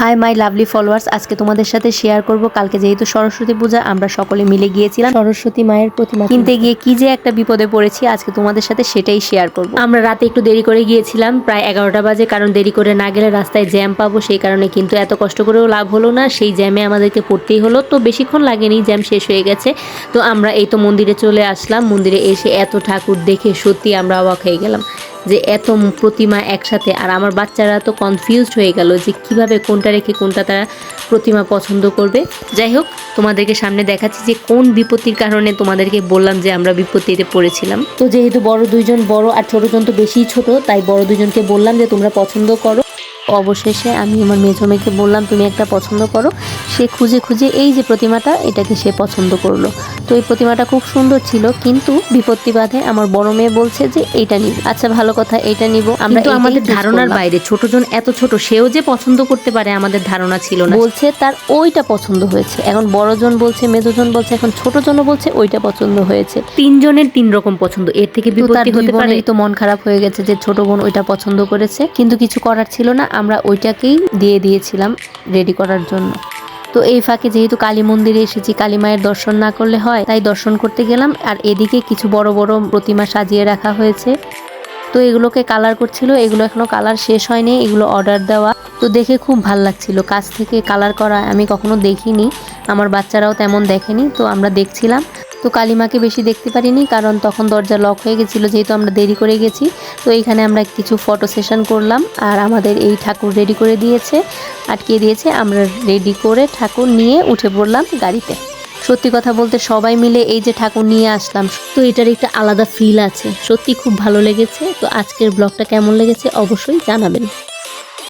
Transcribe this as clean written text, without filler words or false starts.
Hi my lovely followers, আজকে তোমাদের সাথে শেয়ার করব কালকে যেহেতু সরস্বতী পূজা আমরা সকলে মিলে গিয়েছিলাম সরস্বতী মায়ের প্রতিমা কিনতে গিয়ে কি যে একটা বিপদে পড়েছি আজকে তোমাদের সাথে সেটাই শেয়ার করব। আমরা রাতে একটু দেরি করে গিয়েছিলাম, প্রায় 11টা বাজে, কারণ দেরি করে না গেলে রাস্তায় জ্যাম পাবো, সেই কারণে। কিন্তু এত কষ্ট করেও লাভ হলো না, সেই জ্যামে আমাদেরকে পড়তেই হলো। তো বেশিক্ষণ লাগেনি, জ্যাম শেষ হয়ে গেছে। তো আমরা এই তো মন্দিরে চলে আসলাম। মন্দিরে এসে এত ঠাকুর দেখে সত্যি আমরা অবাক হয়ে গেলাম যে এত প্রতিমা একসাথে। আর আমার বাচ্চারা তো কনফিউজড হয়ে গেল যে কিভাবে কোনটা রেখে কোনটা তারা প্রতিমা পছন্দ করবে। যাই হোক, তোমাদেরকে সামনে দেখাচ্ছি যে কোন বিপত্তির কারণে তোমাদেরকে বললাম যে আমরা বিপত্তিতে পড়েছিলাম। তো যেহেতু বড় দুইজন বড় আর ছোটজন তো বেশি ছোট, তাই বড় দুইজনকে বললাম যে তোমরা পছন্দ করো। অবশেষে আমি আমার মেজো মেয়েকে বললাম তুমি একটা পছন্দ করো। সে খুঁজে খুঁজে এই যে প্রতিমাটা, এটাকে সে পছন্দ করলো। তো এই প্রতিমাটা খুব সুন্দর ছিল, কিন্তু বিপত্তি বাধে আমার বড় মেয়ে বলছে যে এইটা নিব। আচ্ছা ভালো কথা, এইটা নিব। আমরা আমাদের ধারণার বাইরে, ছোটজন এত ছোট, সেও যে পছন্দ করতে পারে আমাদের ধারণা ছিল না। বলছে তার ওইটা পছন্দ হয়েছে। এখন বড়জন বলছে, মেজোজন বলছে, এখন ছোটজনও বলছে ওইটা পছন্দ হয়েছে। তিনজনের তিন রকম পছন্দ, এর থেকে বিপত্তি হতে পারে। তো মন খারাপ হয়ে গেছে যে ছোট বোন ওইটা পছন্দ করেছে, কিন্তু কিছু করার ছিল না, আমরা ওইটাকেই দিয়ে দিয়েছিলাম রেডি করার জন্য। তো এই ফাঁকে যেহেতু কালী মন্দিরে এসেছি, কালী মায়ের দর্শন না করলে হয়, তাই দর্শন করতে গেলাম। আর এদিকে কিছু বড় বড় প্রতিমা সাজিয়ে রাখা হয়েছে। তো এগুলোকে কালার করছিল, এগুলো এখনো কালার শেষ হয়নি, এগুলো অর্ডার দেওয়া। তো দেখে খুব ভাল লাগছিল, কাছ থেকে কালার করা আমি কখনো দেখিনি, আমার বাচ্চারাও তেমন দেখেনি। তো আমরা দেখছিলাম। তো কালিমাকে বেশি দেখতে পারিনি, কারণ তখন দরজা লক হয়ে গেছিলো, যেহেতু আমরা দেরি করে গেছি। তো এইখানে আমরা কিছু ফটো সেশন করলাম, আর আমাদের এই ঠাকুর রেডি করে দিয়েছে, আটকে দিয়েছে। আমরা রেডি করে ঠাকুর নিয়ে উঠে পড়লাম গাড়িতে। সত্যি কথা বলতে সবাই মিলে এই যে ঠাকুর নিয়ে আসলাম, তো এটার একটা আলাদা ফিল আছে, সত্যি খুব ভালো লেগেছে। তো আজকের ব্লগটা কেমন লেগেছে অবশ্যই জানাবেন।